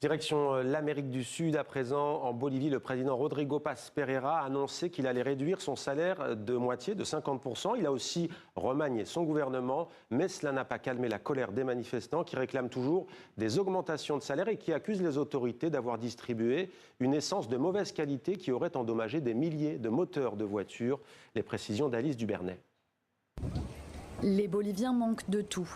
Direction l'Amérique du Sud à présent. En Bolivie, le président Rodrigo Paz Pereira a annoncé qu'il allait réduire son salaire de moitié, de 50%. Il a aussi remanié son gouvernement, mais cela n'a pas calmé la colère des manifestants qui réclament toujours des augmentations de salaire et qui accusent les autorités d'avoir distribué une essence de mauvaise qualité qui aurait endommagé des milliers de moteurs de voitures. Les précisions d'Alice Dubernet. Les Boliviens manquent de tout.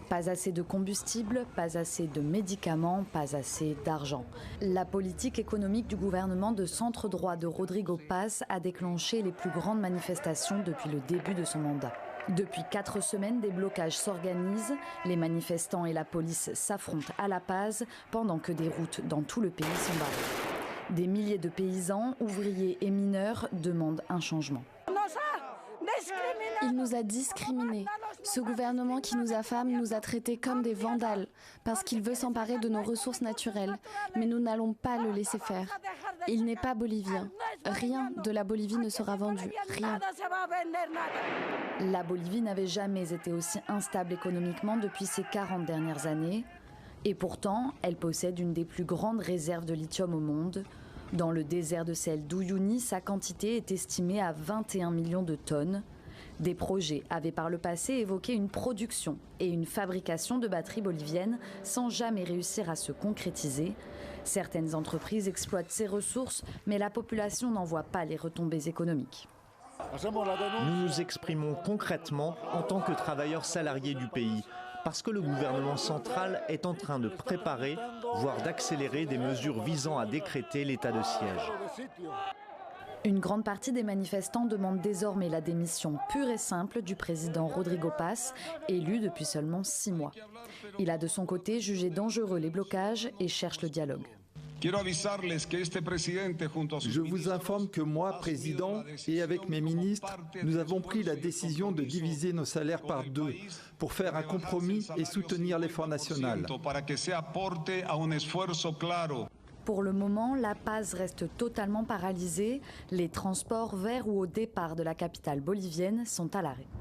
Pas assez de combustible, pas assez de médicaments, pas assez d'argent. La politique économique du gouvernement de centre droit de Rodrigo Paz a déclenché les plus grandes manifestations depuis le début de son mandat. Depuis 4 semaines, des blocages s'organisent. Les manifestants et la police s'affrontent à La Paz pendant que des routes dans tout le pays sont barrées. Des milliers de paysans, ouvriers et mineurs demandent un changement. Il nous a discriminés. Ce gouvernement qui nous affame nous a traités comme des vandales parce qu'il veut s'emparer de nos ressources naturelles. Mais nous n'allons pas le laisser faire. Il n'est pas bolivien. Rien de la Bolivie ne sera vendu. Rien. La Bolivie n'avait jamais été aussi instable économiquement depuis ces 40 dernières années. Et pourtant, elle possède une des plus grandes réserves de lithium au monde. Dans le désert de sel d'Uyuni, sa quantité est estimée à 21 millions de tonnes. Des projets avaient par le passé évoqué une production et une fabrication de batteries boliviennes sans jamais réussir à se concrétiser. Certaines entreprises exploitent ces ressources, mais la population n'en voit pas les retombées économiques. Nous nous exprimons concrètement en tant que travailleurs salariés du pays, parce que le gouvernement central est en train de préparer, voire d'accélérer des mesures visant à décréter l'état de siège. Une grande partie des manifestants demandent désormais la démission pure et simple du président Rodrigo Paz, élu depuis seulement 6 mois. Il a de son côté jugé dangereux les blocages et cherche le dialogue. Je vous informe que moi, président, et avec mes ministres, nous avons pris la décision de diviser nos salaires par 2 pour faire un compromis et soutenir l'effort national. Pour le moment, La Paz reste totalement paralysée. Les transports vers ou au départ de la capitale bolivienne sont à l'arrêt.